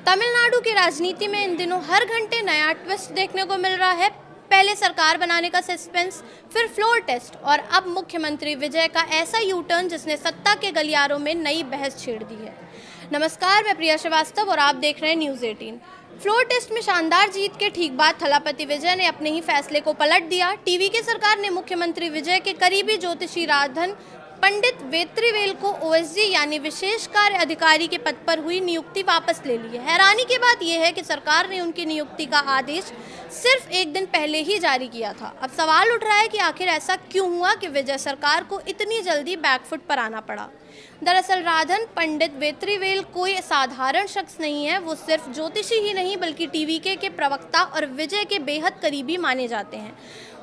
तमिलनाडु की राजनीति में इन दिनों हर घंटे नया ट्विस्ट देखने को मिल रहा है। पहले सरकार बनाने का सस्पेंस, फिर फ्लोर टेस्ट और अब मुख्यमंत्री विजय का ऐसा यू टर्न जिसने सत्ता के गलियारों में नई बहस छेड़ दी है। नमस्कार, मैं प्रिया श्रीवास्तव और आप देख रहे हैं न्यूज़ 18। फ्लोर टेस्ट में शानदार जीत के ठीक बाद थलापति विजय ने अपने ही फैसले को पलट दिया। टीवी की सरकार ने मुख्यमंत्री विजय के करीबी ज्योतिषी राधन पंडित वेत्रीवेल को ओएसडी यानी विशेष कार्य अधिकारी के पद पर हुई नियुक्ति वापस ले ली है। हैरानी की बात यह है कि सरकार ने उनकी नियुक्ति का आदेश सिर्फ एक दिन पहले ही जारी किया था। अब सवाल उठ रहा है कि आखिर ऐसा क्यों हुआ कि विजय सरकार को इतनी जल्दी बैकफुट पर आना पड़ा। दरअसल राधन पंडित वेत्रीवेल कोई साधारण शख्स नहीं है। वो सिर्फ ज्योतिषी ही नहीं बल्कि टीवीके के प्रवक्ता और विजय के बेहद करीबी माने जाते हैं।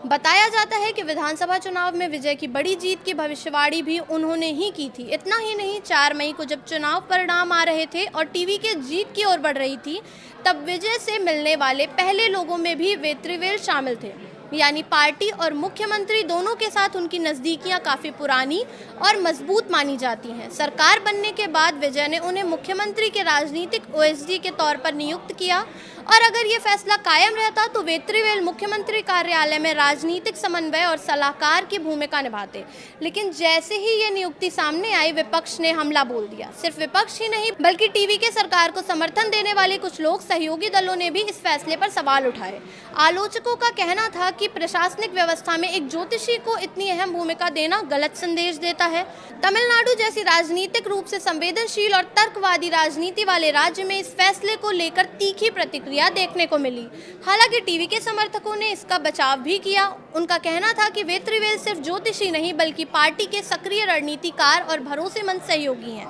बताया जाता है कि विधानसभा चुनाव में विजय की बड़ी जीत की भविष्यवाणी भी उन्होंने ही की थी। इतना ही नहीं, 4 मई को जब चुनाव परिणाम आ रहे थे और टीवी के जीत की ओर बढ़ रही थी, तब विजय से मिलने वाले पहले लोगों में भी वेत्रीवेल शामिल थे। यानी पार्टी और मुख्यमंत्री दोनों के साथ उनकी नज़दीकियां काफ़ी पुरानी और मजबूत मानी जाती हैं। सरकार बनने के बाद विजय ने उन्हें मुख्यमंत्री के राजनीतिक ओएसडी के तौर पर नियुक्त किया और अगर ये फैसला कायम रहता तो वेत्रीवेल मुख्यमंत्री कार्यालय में राजनीतिक समन्वय और सलाहकार की भूमिका निभाते। लेकिन जैसे ही ये नियुक्ति सामने आई, विपक्ष ने हमला बोल दिया। सिर्फ विपक्ष ही नहीं बल्कि टीवी के सरकार को समर्थन देने वाले कुछ लोग, सहयोगी दलों ने भी इस फैसले पर सवाल उठाए। आलोचकों का कहना था कि प्रशासनिक व्यवस्था में एक ज्योतिषी को इतनी अहम भूमिका देना गलत संदेश देता है। तमिलनाडु जैसी राजनीतिक रूप से संवेदनशील और तर्कवादी राजनीति वाले राज्य में इस फैसले को लेकर तीखी प्रतिक्रिया देखने को मिली। हालांकि टीवी के समर्थकों ने इसका बचाव भी किया। उनका कहना था कि वेत्रीवेल सिर्फ ज्योतिषी नहीं बल्कि पार्टी के सक्रिय रणनीतिकार और भरोसेमंद सहयोगी हैं।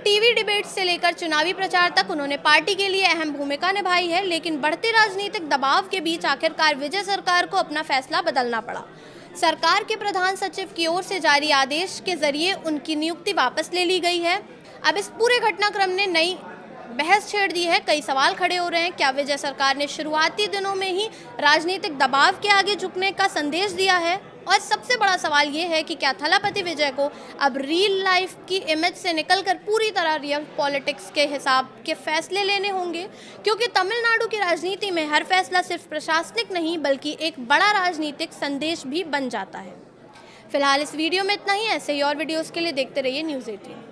टीवी डिबेट से लेकर चुनावी प्रचार तक उन्होंने पार्टी के लिए अहम भूमिका निभाई है। लेकिन बढ़ते राजनीतिक दबाव के बीच आखिरकार विजय सरकार को अपना फैसला बदलना पड़ा। सरकार के प्रधान सचिव की ओर से जारी आदेश के जरिए उनकी नियुक्ति वापस ले ली गई है। अब इस पूरे घटनाक्रम ने नई बहस छेड़ दी है। कई सवाल खड़े हो रहे हैं। क्या विजय सरकार ने शुरुआती दिनों में ही राजनीतिक दबाव के आगे झुकने का संदेश दिया है? और सबसे बड़ा सवाल ये है कि क्या थलापति विजय को अब रियल लाइफ की इमेज से निकलकर पूरी तरह रियल पॉलिटिक्स के हिसाब के फैसले लेने होंगे? क्योंकि तमिलनाडु की राजनीति में हर फैसला सिर्फ प्रशासनिक नहीं बल्कि एक बड़ा राजनीतिक संदेश भी बन जाता है। फिलहाल इस वीडियो में इतना ही। ऐसे ही और वीडियोस के लिए देखते रहिए न्यूज़ 18।